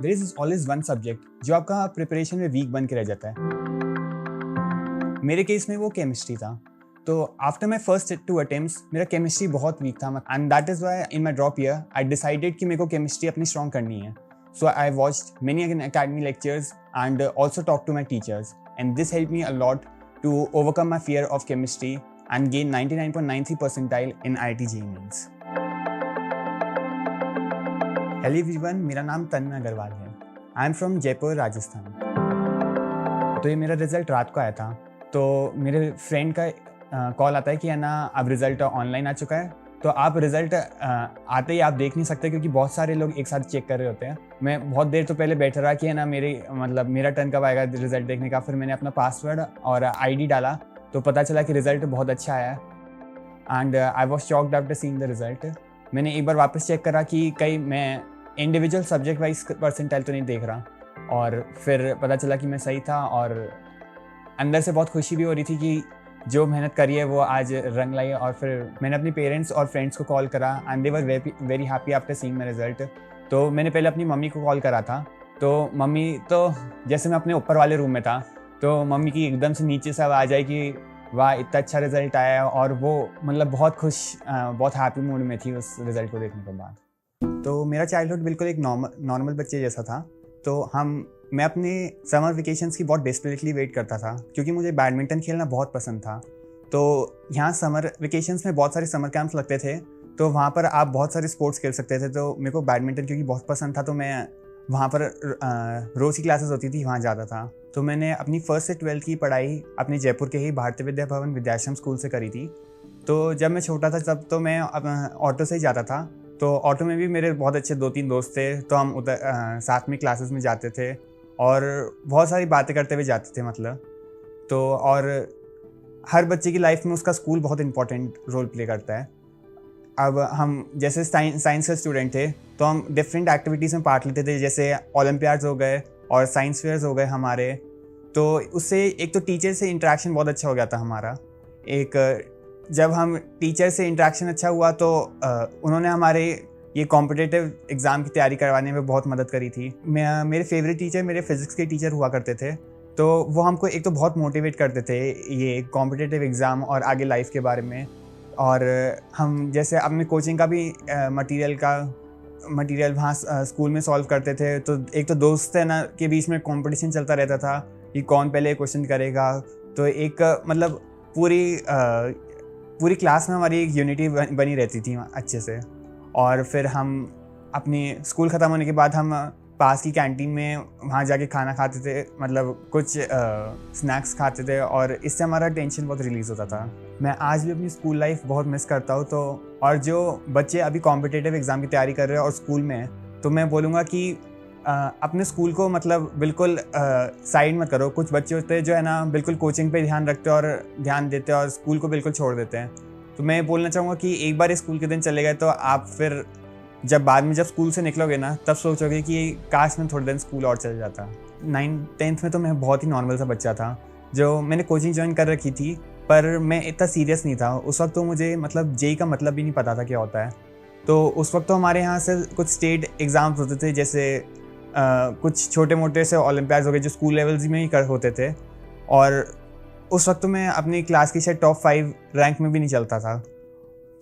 There is always one subject जो आपका preparation में वीक बन के रह जाता है। मेरे केस में वो केमिस्ट्री था। तो आफ्टर माई फर्स्ट 2 अटेम्प्ट्स मेरा केमिस्ट्री बहुत वीक था and that is why in my drop year I decided कि मेरे को केमिस्ट्री अपनी स्ट्रॉन्ग करनी है। So I watched many academy lectures and also talk to my teachers and this help me a lot to overcome my fear of chemistry and gain 99.93 percentile in IIT JEE Mains। Hello everyone, मेरा नाम तन्मय अग्रवाल है। I am from Jaipur, Rajasthan. तो ये मेरा result रात को आया था। तो मेरे फ्रेंड का कॉल आता है कि है ना, अब रिज़ल्ट ऑनलाइन आ चुका है, तो आप रिज़ल्ट आते ही आप देख नहीं सकते क्योंकि बहुत सारे लोग एक साथ चेक कर रहे होते हैं। मैं बहुत देर तो पहले बैठा रहा कि है ना, मेरा टर्न कब आएगा रिज़ल्ट देखने का। फिर मैंने अपना पासवर्ड और ID डाला तो पता चला कि रिज़ल्ट बहुत अच्छा आया and I was shocked after seeing the result. मैंने एक बार वापस चेक करा कि कहीं मैं इंडिविजुअल सब्जेक्ट वाइज परसेंटाइल तो नहीं देख रहा, और फिर पता चला कि मैं सही था। और अंदर से बहुत खुशी भी हो रही थी कि जो मेहनत करी है वो आज रंग लाई। और फिर मैंने अपने पेरेंट्स और फ्रेंड्स को कॉल करा and they were very happy after seeing my result. तो मैंने पहले अपनी मम्मी को कॉल करा था। तो मम्मी तो जैसे मैं अपने ऊपर वाले रूम में था तो मम्मी की एकदम से नीचे से आवाज़ आई कि वाह, इतना अच्छा रिजल्ट आया है। और वो मतलब बहुत खुश, बहुत हैप्पी मूड में थी उस रिज़ल्ट को देखने के बाद। तो मेरा चाइल्डहुड बिल्कुल एक नॉर्मल बच्चे जैसा था। तो मैं अपने समर वेकेशंस की बहुत डेस्परेटली वेट करता था क्योंकि मुझे बैडमिंटन खेलना बहुत पसंद था। तो यहाँ समर वेकेशंस में बहुत सारे समर कैंप्स लगते थे, तो वहाँ पर आप बहुत सारे स्पोर्ट्स खेल सकते थे। तो मेरे को बैडमिंटन क्योंकि बहुत पसंद था तो मैं वहाँ पर रोज़ की क्लासेस होती थी, वहाँ जाता था। तो मैंने अपनी 1st से 12th की पढ़ाई अपने जयपुर के ही भारतीय विद्या भवन विद्याश्रम स्कूल से करी थी। तो जब मैं छोटा था तब तो मैं ऑटो से ही जाता था। तो ऑटो में भी मेरे बहुत अच्छे 2-3 दोस्त थे, तो हम उधर साथ में क्लासेस में जाते थे और बहुत सारी बातें करते हुए जाते थे मतलब। तो और हर बच्चे की लाइफ में उसका स्कूल बहुत इंपॉर्टेंट रोल प्ले करता है। अब हम जैसे साइंस के स्टूडेंट थे तो हम डिफरेंट एक्टिविटीज़ में पार्ट लेते थे, जैसे ओलंपियाड्स हो गए और साइंस फेयर्स हो गए हमारे। तो उससे एक तो टीचर से इंटरेक्शन बहुत अच्छा हो गया था हमारा। जब हम टीचर से इंटरेक्शन अच्छा हुआ तो उन्होंने हमारे ये कॉम्पिटिटिव एग्ज़ाम की तैयारी करवाने में बहुत मदद करी थी। मेरे फेवरेट टीचर मेरे फिज़िक्स के टीचर हुआ करते थे। तो वो हमको एक तो बहुत मोटिवेट करते थे ये कॉम्पिटिटिव एग्ज़ाम और आगे लाइफ के बारे में। और हम जैसे अपने कोचिंग का भी मटेरियल वहाँ स्कूल में सॉल्व करते थे। तो एक तो दोस्त है ना के बीच में कंपटीशन चलता रहता था कि कौन पहले क्वेश्चन करेगा। तो एक मतलब पूरी क्लास में हमारी एक यूनिटी बनी रहती थी अच्छे से। और फिर हम अपनी स्कूल ख़त्म होने के बाद हम पास की कैंटीन में वहाँ जाके खाना खाते थे, मतलब कुछ स्नैक्स खाते थे और इससे हमारा टेंशन बहुत रिलीज़ होता था। मैं आज भी अपनी स्कूल लाइफ बहुत मिस करता हूँ। तो और जो बच्चे अभी कॉम्पिटिटिव एग्ज़ाम की तैयारी कर रहे हैं और स्कूल में हैं, तो मैं बोलूँगा कि अपने स्कूल को मतलब बिल्कुल साइड मत करो। कुछ बच्चे होते हैं जो है ना बिल्कुल कोचिंग पे ध्यान रखते हैं और ध्यान देते हैं और स्कूल को बिल्कुल छोड़ देते हैं। तो मैं बोलना चाहूँगा कि एक बार स्कूल के दिन चले गए तो आप फिर जब स्कूल से निकलोगे ना तब सोचोगे कि काश मैं थोड़े दिन स्कूल और चले जाता। 9th-10th में तो मैं बहुत ही नॉर्मल सा बच्चा था। जो मैंने कोचिंग ज्वाइन कर रखी थी पर मैं इतना सीरियस नहीं था उस वक्त। तो मुझे मतलब JEE का मतलब भी नहीं पता था क्या होता है। तो उस वक्त तो हमारे यहाँ से कुछ स्टेट एग्ज़ाम्स होते थे, जैसे कुछ छोटे मोटे से ओलंपियाड्स हो गए जो स्कूल लेवल्स में ही होते थे। और उस वक्त तो मैं अपनी क्लास की शायद टॉप 5 रैंक में भी नहीं चलता था।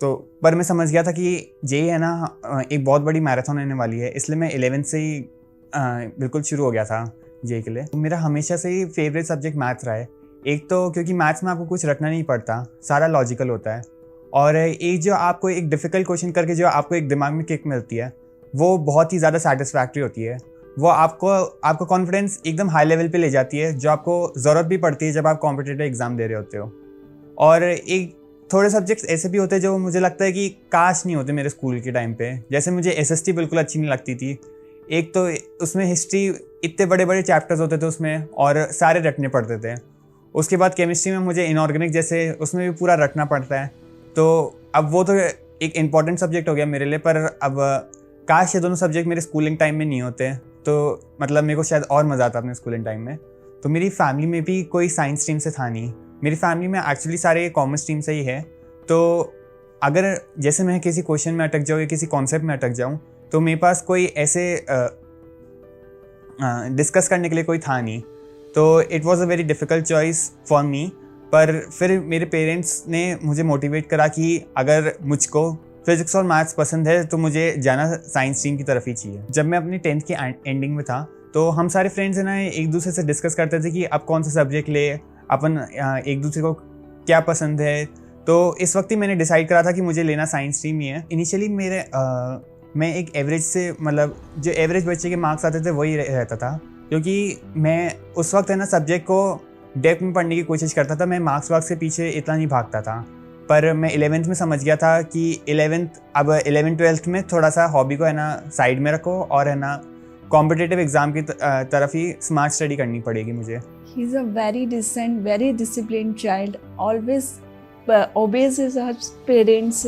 तो पर मैं समझ गया था कि JEE है ना एक बहुत बड़ी मैराथन होने वाली है, इसलिए मैं 11th से ही बिल्कुल शुरू हो गया था JEE के लिए। तो मेरा हमेशा से ही फेवरेट सब्जेक्ट मैथ्स रहा है। एक तो क्योंकि मैथ्स में आपको कुछ रटना नहीं पड़ता, सारा लॉजिकल होता है। और एक जो आपको एक डिफ़िकल्ट क्वेश्चन करके जो आपको एक दिमाग में किक मिलती है वो बहुत ही ज़्यादा सेटिस्फैक्ट्री होती है। वो आपको कॉन्फिडेंस एकदम हाई लेवल पे ले जाती है, जो आपको ज़रूरत भी पड़ती है जब आप कॉम्पिटिटिव एग्ज़ाम दे रहे होते हो। और एक थोड़े सब्जेक्ट्स ऐसे भी होते हैं जो मुझे लगता है कि काश नहीं होते मेरे स्कूल के टाइम पे। जैसे मुझे SST बिल्कुल अच्छी नहीं लगती थी। एक तो उसमें हिस्ट्री, इतने बड़े बड़े चैप्टर्स होते थे उसमें और सारे रटने पड़ते थे। उसके बाद केमिस्ट्री में मुझे इनऑर्गेनिक जैसे उसमें भी पूरा रटना पड़ता है। तो अब वो तो एक इम्पॉर्टेंट सब्जेक्ट हो गया मेरे लिए, पर अब काश ये दोनों सब्जेक्ट मेरे स्कूलिंग टाइम में नहीं होते तो मतलब मेरे को शायद और मज़ा आता अपने स्कूलिंग टाइम में। तो मेरी फैमिली में भी कोई साइंस स्ट्रीम से था नहीं। मेरी फैमिली में एक्चुअली सारे कॉमर्स स्ट्रीम से ही है। तो अगर जैसे मैं किसी क्वेश्चन में अटक जाऊँ या किसी कॉन्सेप्ट में अटक जाऊँ तो मेरे पास कोई ऐसे डिस्कस करने के लिए कोई था नहीं, तो it was a very difficult choice for me. पर फिर मेरे पेरेंट्स ने मुझे मोटिवेट करा कि अगर मुझको फिज़िक्स और मैथ्स पसंद है तो मुझे जाना साइंस स्ट्रीम की तरफ ही चाहिए। जब मैं अपनी 10th की एंडिंग में था तो हम सारे फ्रेंड्स हैं ना एक दूसरे से डिस्कस करते थे कि अब कौन सा सब्जेक्ट ले, अपन एक दूसरे को क्या पसंद है। तो इस वक्त ही मैंने डिसाइड करा था कि मुझे लेना साइंस स्ट्रीम ही है। इनिशियली मैं एक एवरेज से, मतलब जो एवरेज बच्चे के मार्क्स आते थे वही रहता था, क्योंकि मैं उस वक्त है ना सब्जेक्ट को डेप्थ में पढ़ने की कोशिश करता था। मैं मार्क्स के पीछे इतना नहीं भागता था। पर मैं 11th में समझ गया था कि 11th-12th में थोड़ा सा हॉबी को है ना साइड में रखो और है ना कॉम्पिटिटिव एग्ज़ाम की तरफ ही स्मार्ट स्टडी करनी पड़ेगी मुझे। He is a very decent, very disciplined child, always obeys his parents.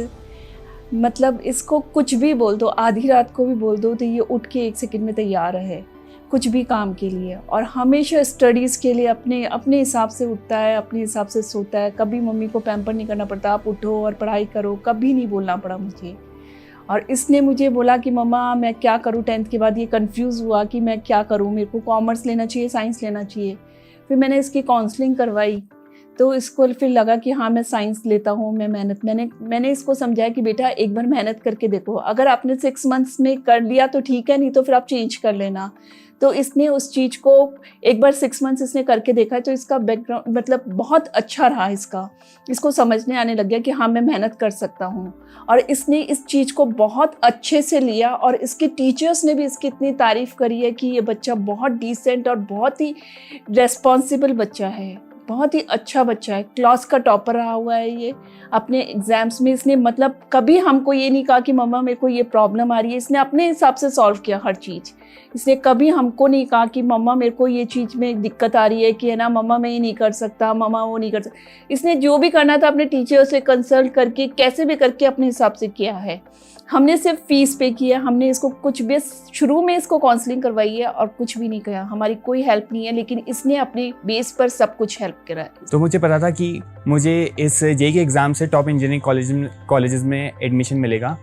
मतलब इसको कुछ भी बोल दो, आधी रात को भी बोल दो तो ये उठ के 1 सेकंड में तैयार है कुछ भी काम के लिए, और हमेशा स्टडीज़ के लिए अपने हिसाब से उठता है, अपने हिसाब से सोता है। कभी मम्मी को पैम्पर नहीं करना पड़ता, आप उठो और पढ़ाई करो, कभी नहीं बोलना पड़ा मुझे। और इसने मुझे बोला कि मम्मा मैं क्या करूँ, 10th के बाद ये कंफ्यूज हुआ कि मैं क्या करूँ, मेरे को कॉमर्स लेना चाहिए, साइंस लेना चाहिए। फिर मैंने इसकी काउंसलिंग करवाई तो इसको फिर लगा कि हाँ मैं साइंस लेता हूँ, मैंने इसको समझाया कि बेटा एक बार मेहनत करके देखो, अगर आपने 6 मंथ्स में कर लिया तो ठीक है, नहीं तो फिर आप चेंज कर लेना। तो इसने उस चीज़ को एक बार 6 मंथ्स इसने करके देखा तो इसका बैकग्राउंड मतलब बहुत अच्छा रहा। इसको समझने आने लग गया कि हाँ मैं मेहनत कर सकता हूँ, और इसने इस चीज़ को बहुत अच्छे से लिया। और इसके टीचर्स ने भी इसकी इतनी तारीफ़ करी है कि ये बच्चा बहुत डिसेंट और बहुत ही रेस्पॉन्सिबल बच्चा है, बहुत ही अच्छा बच्चा है। क्लास का टॉपर रहा हुआ है ये अपने एग्ज़ाम्स में। इसने मतलब कभी हमको ये नहीं कहा कि मम्मा मेरे को ये प्रॉब्लम आ रही है, इसने अपने हिसाब से सॉल्व किया हर चीज़। इसने कभी हमको नहीं कहा कि मम्मा मेरे को ये चीज़ में दिक्कत आ रही है कि है ना मम्मा मैं ये नहीं कर सकता, मम्मा वो नहीं कर सकता। इसने जो भी करना था अपने टीचर से कंसल्ट करके कैसे भी करके अपने हिसाब से किया है। हमने सिर्फ फीस पे किया, हमने इसको कुछ भी शुरू में इसको काउंसलिंग करवाई है और कुछ भी नहीं किया, हमारी कोई हेल्प नहीं है, लेकिन इसने अपने बेस पर सब कुछ हेल्प करा है। तो मुझे पता था कि मुझे इस जेईई के एग्ज़ाम से टॉप इंजीनियरिंग कॉलेजेस में एडमिशन मिलेगा,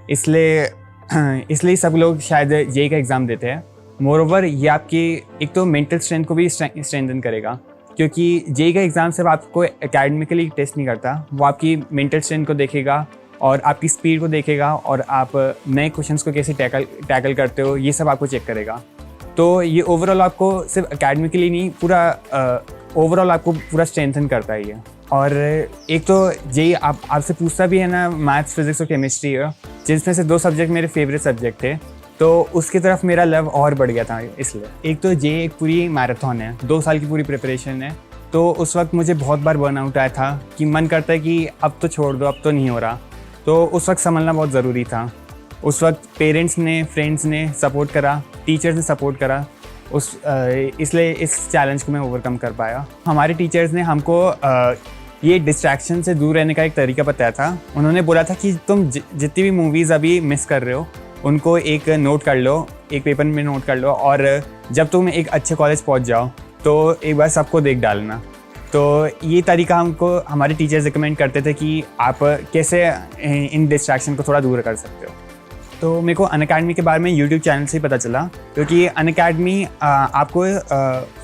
इसलिए सब लोग शायद जेईई का एग्ज़ाम देते हैं। मोरओवर ये आपकी एक तो मेंटल स्ट्रेंथ को भी स्ट्रेंथन करेगा, क्योंकि जेईई का एग्ज़ाम सिर्फ आपको एकेडमिकली टेस्ट नहीं करता, वो आपकी मेंटल स्ट्रेंथ को देखेगा और आपकी स्पीड को देखेगा और आप नए क्वेश्चंस को कैसे टैकल करते हो, ये सब आपको चेक करेगा। तो ये ओवरऑल आपको सिर्फ एकेडमिकली नहीं, पूरा ओवरऑल आपको पूरा स्ट्रेंथन करता है ये। और एक तो जेईई आपसे पूछता भी है ना मैथ्स, फिजिक्स और केमिस्ट्री है, जिसमें से 2 सब्जेक्ट मेरे फेवरेट सब्जेक्ट थे, तो उसकी तरफ मेरा लव और बढ़ गया था इसलिए। एक तो जेईई एक पूरी मैराथन है, 2 साल की पूरी प्रिपरेशन है। तो उस वक्त मुझे बहुत बार बर्नआउट आया था कि मन करता है कि अब तो छोड़ दो, अब तो नहीं हो रहा। तो उस वक्त संभलना बहुत ज़रूरी था। उस वक्त पेरेंट्स ने, फ्रेंड्स ने सपोर्ट करा, टीचर्स ने सपोर्ट करा, इसलिए इस चैलेंज को मैं ओवरकम कर पाया। हमारे टीचर्स ने हमको ये डिस्ट्रैक्शन से दूर रहने का एक तरीका बताया था। उन्होंने बोला था कि तुम जितनी भी मूवीज़ अभी मिस कर रहे हो उनको एक नोट कर लो, एक पेपर में नोट कर लो, और जब तुम एक अच्छे कॉलेज पहुंच जाओ तो एक बार सबको देख डालना। तो ये तरीका हमको हमारे टीचर्स रिकमेंड करते थे कि आप कैसे इन डिस्ट्रैक्शन को थोड़ा दूर कर सकते हो। तो मेरे को अनअकैडमी के बारे में यूट्यूब चैनल से ही पता चला, क्योंकि अनअकैडमी आपको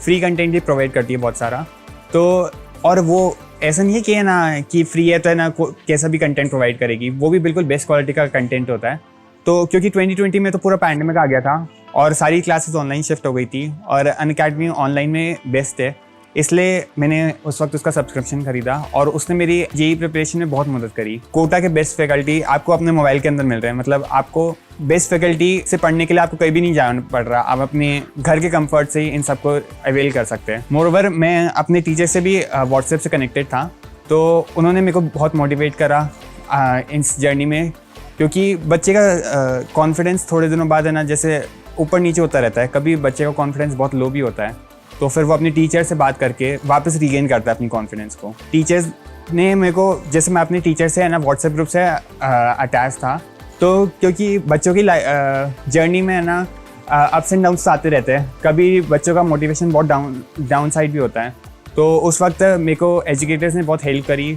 फ्री कंटेंट भी प्रोवाइड करती है बहुत सारा। तो और वो ऐसा नहीं है कि है ना कि फ्री है तो है ना कैसा भी कंटेंट प्रोवाइड करेगी, वो भी बिल्कुल बेस्ट क्वालिटी का कंटेंट होता है। तो क्योंकि 2020 में तो पूरा पैंडेमिक आ गया था और सारी क्लासेस ऑनलाइन शिफ्ट हो गई थी और अनअकैडमी ऑनलाइन में बेस्ट है, इसलिए मैंने उस वक्त उसका सब्सक्रिप्शन खरीदा और उसने मेरी जेईई प्रिपरेशन में बहुत मदद करी। कोटा के बेस्ट फैकल्टी आपको अपने मोबाइल के अंदर मिल रहे हैं, मतलब आपको बेस्ट फैकल्टी से पढ़ने के लिए आपको कहीं भी नहीं जाना पड़ रहा, आप अपने घर के कंफर्ट से ही इन सबको अवेल कर सकते हैं। मोरओवर मैं अपने टीचर से भी व्हाट्सएप से कनेक्टेड था, तो उन्होंने मेरे को बहुत मोटिवेट करा इस जर्नी में, क्योंकि बच्चे का कॉन्फिडेंस थोड़े दिनों बाद है ना जैसे ऊपर नीचे होता रहता है, कभी बच्चे का कॉन्फिडेंस बहुत लो भी होता है, तो फिर वो अपने टीचर से बात करके वापस रीगेन करता है अपनी कॉन्फिडेंस को। टीचर्स ने मेरे को, जैसे मैं अपने टीचर से है ना व्हाट्सएप ग्रुप से अटैच था, तो क्योंकि बच्चों की जर्नी में है ना अप्स एंड डाउन्स आते रहते हैं, कभी बच्चों का मोटिवेशन बहुत डाउन साइड भी होता है, तो उस वक्त मेरे को एजुकेटर्स ने बहुत हेल्प करी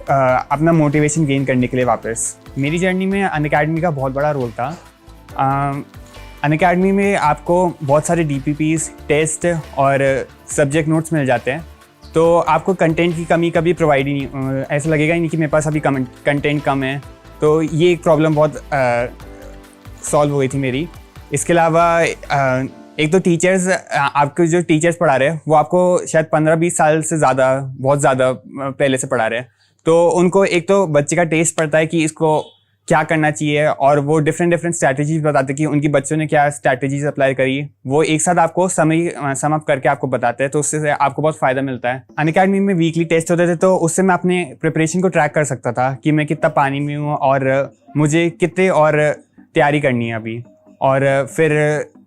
अपना मोटिवेशन गेन करने के लिए वापस। मेरी जर्नी में अनअकैडमी का बहुत बड़ा रोल था। अनअकैडमी में आपको बहुत सारे DPPs, टेस्ट और सब्जेक्ट नोट्स मिल जाते हैं, तो आपको कंटेंट की कमी कभी प्रोवाइड ही नहीं, ऐसा लगेगा ही नहीं कि मेरे पास अभी कंटेंट कम है। तो ये एक प्रॉब्लम बहुत सॉल्व हो गई थी मेरी। इसके अलावा एक तो टीचर्स, आपके जो टीचर्स पढ़ा रहे हैं वो आपको शायद 15-20 साल से ज़्यादा, बहुत ज़्यादा पहले से पढ़ा रहे हैं, तो उनको एक तो बच्चे का टेस्ट पड़ता है कि इसको क्या करना चाहिए, और वो डिफरेंट स्ट्रैटेजीज बताते हैं कि उनकी बच्चों ने क्या स्ट्रैटेजीज अप्लाई करी, वो एक साथ आपको सम अप करके आपको बताते हैं, तो उससे आपको बहुत फ़ायदा मिलता है। अनअकैडमी में वीकली टेस्ट होते थे, तो उससे मैं अपने प्रिपरेशन को ट्रैक कर सकता था कि मैं कितना पानी में हूँ और मुझे कितने और तैयारी करनी है अभी। और फिर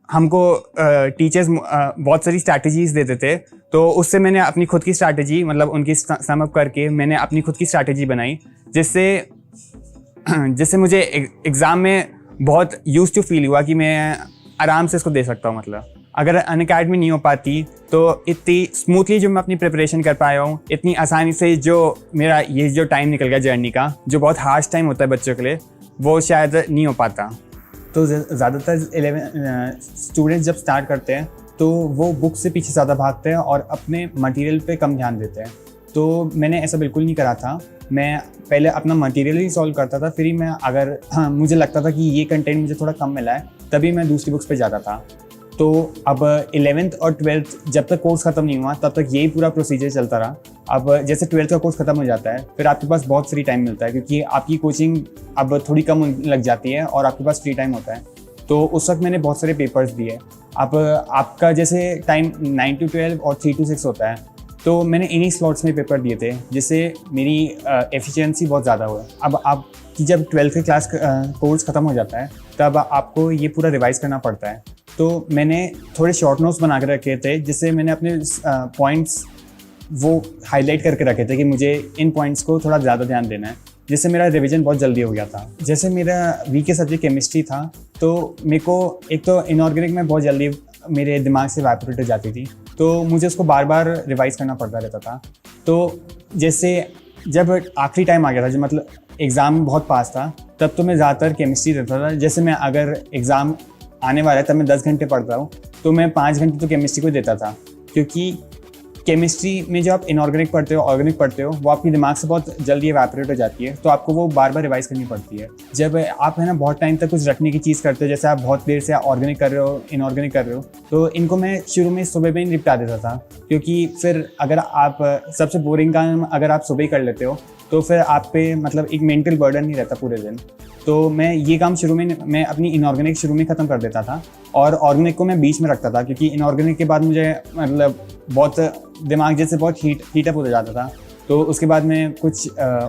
हमको टीचर्स बहुत सारी स्ट्रैटेजीज देते थे, तो उससे मैंने अपनी खुद की स्ट्रैटेजी, मतलब उनकी सम अप करके मैंने अपनी खुद की स्ट्रैटेजी बनाई, जिससे मुझे एग्ज़ाम में बहुत यूज्ड टू फील हुआ कि मैं आराम से इसको दे सकता हूँ। मतलब अगर अनअकैडमी नहीं हो पाती तो इतनी स्मूथली जो मैं अपनी प्रिपरेशन कर पाया हूँ, इतनी आसानी से जो मेरा ये जो टाइम निकल गया जर्नी का, जो बहुत हार्श टाइम होता है बच्चों के लिए, वो शायद नहीं हो पाता। तो ज़्यादातर 11 स्टूडेंट्स जब स्टार्ट करते हैं तो वो बुक से पीछे ज़्यादा भागते हैं और अपने मटेरियल पे कम ध्यान देते हैं। तो मैंने ऐसा बिल्कुल नहीं करा था। मैं पहले अपना मटेरियल ही सॉल्व करता था, फिर ही मैं अगर मुझे लगता था कि ये कंटेंट मुझे थोड़ा कम मिला है, तभी मैं दूसरी बुक्स पे जाता था। तो अब 11th और 12th जब तक कोर्स ख़त्म नहीं हुआ तब तक यही पूरा प्रोसीजर चलता रहा। अब जैसे 12th का कोर्स ख़त्म हो जाता है, फिर आपके पास बहुत फ्री टाइम मिलता है, क्योंकि आपकी कोचिंग अब थोड़ी कम लग जाती है और आपके पास फ्री टाइम होता है। तो उस वक्त मैंने बहुत सारे पेपर्स दिए। अब आपका जैसे टाइम 9 to 12 और 3 to 6 होता है, तो मैंने इन्हीं स्लॉट्स में पेपर दिए थे, जिससे मेरी एफिशिएंसी बहुत ज़्यादा हुआ। अब आपकी जब 12th के क्लास कोर्स ख़त्म हो जाता है, तब आपको ये पूरा रिवाइज़ करना पड़ता है। तो मैंने थोड़े शॉर्ट नोट्स बना के रखे थे, जिससे मैंने अपने पॉइंट्स वो हाईलाइट करके रखे थे कि मुझे इन पॉइंट्स को थोड़ा ज़्यादा ध्यान देना है, जिससे मेरा रिवीजन बहुत जल्दी हो गया था। जैसे मेरा वीक के सब्जेक्ट केमिस्ट्री था, तो मेरे को एक तो इनऑर्गेनिक में बहुत जल्दी मेरे दिमाग से इवैपोरेट हो जाती थी, तो मुझे उसको बार बार रिवाइज़ करना पड़ता रहता था। तो जैसे जब आखिरी टाइम आ गया था, जो मतलब एग्ज़ाम बहुत पास था, तब तो मैं ज़्यादातर केमिस्ट्री देता था। जैसे मैं अगर एग्ज़ाम आने वाला है तब मैं 10 घंटे पढ़ता हूँ, तो मैं 5 घंटे तो केमिस्ट्री को देता था, क्योंकि केमिस्ट्री में जब आप इनऑर्गेनिक पढ़ते हो, ऑर्गेनिक पढ़ते हो, वो आपके दिमाग से बहुत जल्दी इवैपोरेट हो जाती है, तो आपको वो बार बार रिवाइज़ करनी पड़ती है। जब आप है ना बहुत टाइम तक कुछ रखने की चीज़ करते हो, जैसे आप बहुत देर से ऑर्गेनिक कर रहे हो, इनऑर्गेनिक कर रहे हो, तो इनको मैं शुरू में सुबह में निपटा देता था, क्योंकि फिर अगर आप सबसे बोरिंग काम अगर आप सुबह ही कर लेते हो, तो फिर आप पे मतलब एक मेंटल बर्डन नहीं रहता पूरे दिन। तो मैं ये काम शुरू में, मैं अपनी इनऑर्गेनिक शुरू में ख़त्म कर देता था, और ऑर्गेनिक को मैं बीच में रखता था, क्योंकि इनऑर्गेनिक के बाद मुझे मतलब बहुत दिमाग जैसे बहुत हीटअप हो जाता था। तो उसके बाद मैं कुछ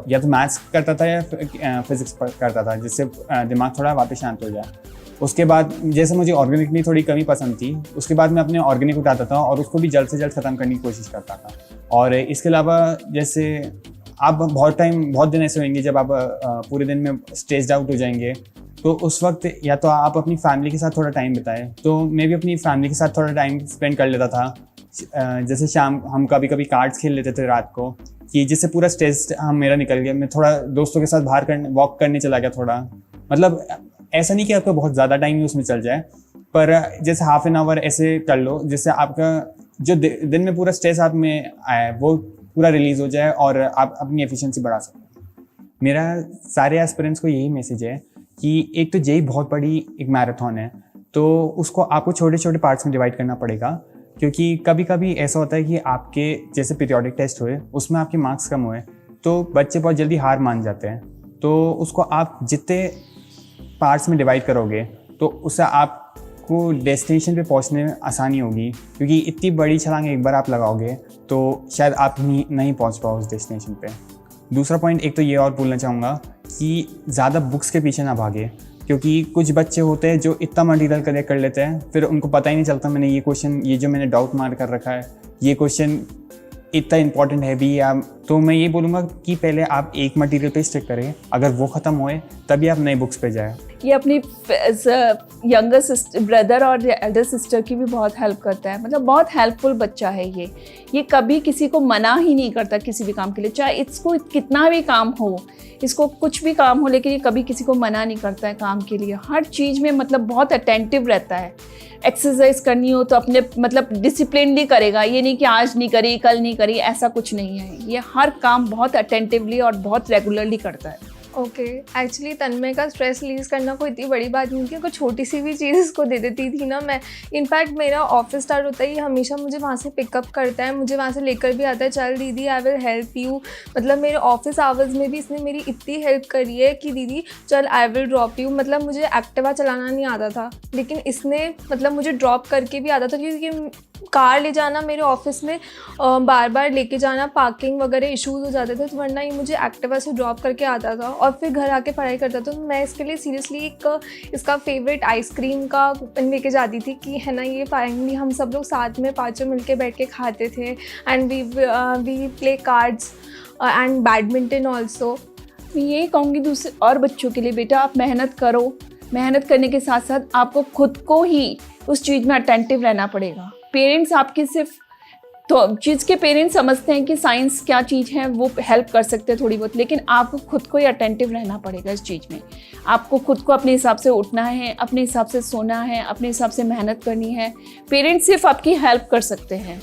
या तो मैथ्स करता था या फिज़िक्स करता था, जिससे दिमाग थोड़ा वापस शांत हो जाए। उसके बाद जैसे मुझे ऑर्गेनिक में थोड़ी कमी पसंद थी, उसके बाद मैं अपने ऑर्गेनिक उठाता था और उसको भी जल्द से जल्द ख़त्म करने की कोशिश करता था। और इसके अलावा जैसे आप बहुत दिन ऐसे होंगे जब आप पूरे दिन में स्ट्रेस्ड आउट हो जाएंगे, तो उस वक्त या तो आप अपनी फैमिली के साथ थोड़ा टाइम बिताएं। तो मैं भी अपनी फैमिली के साथ थोड़ा टाइम स्पेंड कर लेता था। जैसे शाम हम कभी कभी कार्ड्स खेल लेते थे रात को, कि जिससे पूरा स्ट्रेस मेरा निकल गया। मैं थोड़ा दोस्तों के साथ बाहर वॉक करने चला गया थोड़ा। मतलब ऐसा नहीं कि आपका बहुत ज़्यादा टाइम ही उसमें चल जाए, पर जैसे हाफ एन आवर ऐसे कर लो, जिससे आपका जो दिन में पूरा स्ट्रेस आप में आया है वो पूरा रिलीज़ हो जाए और आप अपनी एफिशिएंसी बढ़ा सकते। मेरा सारे एस्पिरेंट्स को यही मैसेज है कि एक तो जेई बहुत बड़ी एक मैराथन है, तो उसको आपको छोटे छोटे पार्ट्स में डिवाइड करना पड़ेगा, क्योंकि कभी कभी ऐसा होता है कि आपके जैसे पीरियोडिक टेस्ट हुए, उसमें आपके मार्क्स कम हुए, तो बच्चे बहुत जल्दी हार मान जाते हैं। तो उसको आप जितने पार्ट्स में डिवाइड करोगे, तो उससे आपको डेस्टिनेशन पे पहुंचने में आसानी होगी, क्योंकि इतनी बड़ी छलांग एक बार आप लगाओगे तो शायद आप नहीं पहुंच पाओ उस डेस्टिनेशन पे। दूसरा पॉइंट एक तो ये और बोलना चाहूँगा कि ज़्यादा बुक्स के पीछे ना भागे, क्योंकि कुछ बच्चे होते हैं जो इतना मटेरियल कलेक्ट कर लेते हैं, फिर उनको पता ही नहीं चलता मैंने ये क्वेश्चन, ये जो मैंने डाउट मार कर रखा है, ये क्वेश्चन इतना इंपॉर्टेंट है भी या। तो मैं ये बोलूँगा कि पहले आप एक मटेरियल पे स्टिक करें, अगर वो ख़त्म होए तभी आप नए बुक्स पे जाए। ये अपनी यंगर सिस्टर, ब्रदर और एल्डर सिस्टर की भी बहुत हेल्प करता है। मतलब बहुत हेल्पफुल बच्चा है ये कभी किसी को मना ही नहीं करता किसी भी काम के लिए, चाहे इसको कितना भी काम हो, इसको कुछ भी काम हो, लेकिन ये कभी किसी को मना नहीं करता है काम के लिए। हर चीज़ में मतलब बहुत अटेंटिव रहता है। एक्सरसाइज करनी हो तो अपने मतलब डिसिप्लिनली करेगा, ये नहीं कि आज नहीं करी कल नहीं करी, ऐसा कुछ नहीं है। ये हर काम बहुत अटेंटिवली और बहुत रेगुलरली करता है। ओके, एक्चुअली तन्मय का स्ट्रेस रिलीज़ करना कोई इतनी बड़ी बात नहीं थी, कोई छोटी सी भी चीज़ इसको दे देती थी ना मैं। इनफैक्ट मेरा ऑफिस स्टार्ट होता ही हमेशा मुझे वहाँ से पिकअप करता है, मुझे वहाँ से लेकर भी आता है, चल दीदी आई विल हेल्प यू। मतलब मेरे ऑफिस आवर्स में भी इसने मेरी इतनी हेल्प करी है कि दीदी चल आई विल ड्रॉप यू। मतलब मुझे एक्टिवा चलाना नहीं आता था, लेकिन इसने मतलब मुझे ड्रॉप करके भी आता था, क्योंकि कार ले जाना मेरे ऑफिस में बार बार लेके जाना, पार्किंग वगैरह इश्यूज़ हो जाते थे, तो वरना ये मुझे एक्टिवा से ड्रॉप करके आता था और फिर घर आके पढ़ाई करता था। तो मैं इसके लिए सीरियसली एक इसका फेवरेट आइसक्रीम का लेके जाती थी कि है ना, ये फाइनली हम सब लोग साथ में पाँचों मिलके बैठ के खाते थे। And we play cards and badminton also. मैं यही कहूँगी दूसरे और बच्चों के लिए, बेटा आप मेहनत करो, मेहनत करने के साथ साथ आपको खुद को ही उस चीज़ में अटेंटिव रहना पड़ेगा। पेरेंट्स आपकी सिर्फ तो चीज़ के पेरेंट्स समझते हैं कि साइंस क्या चीज़ है, वो हेल्प कर सकते हैं थोड़ी बहुत, लेकिन आपको खुद को ही अटेंटिव रहना पड़ेगा इस चीज़ में। आपको खुद को अपने हिसाब से उठना है, अपने हिसाब से सोना है, अपने हिसाब से मेहनत करनी है। पेरेंट्स सिर्फ आपकी हेल्प कर सकते हैं।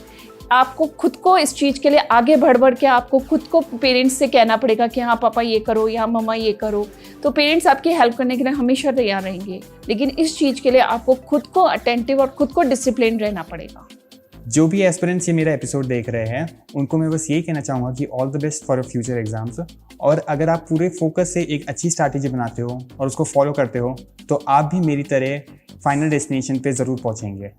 आपको खुद को इस चीज़ के लिए आगे बढ़ के आपको खुद को पेरेंट्स से कहना पड़ेगा कि हाँ पापा ये करो या मम्मा ये करो। तो पेरेंट्स आपकी हेल्प करने के लिए हमेशा तैयार रहेंगे, लेकिन इस चीज़ के लिए आपको खुद को अटेंटिव और खुद को डिसिप्लिन रहना पड़ेगा। जो भी एस्पिरेंट्स ये मेरा एपिसोड देख रहे हैं उनको मैं बस यही कहना चाहूँगा कि all the best for your future exams. और अगर आप पूरे फोकस से एक अच्छी स्ट्रैटेजी बनाते हो और उसको फॉलो करते हो तो आप भी मेरी तरह फाइनल डेस्टिनेशन पे ज़रूर पहुँचेंगे।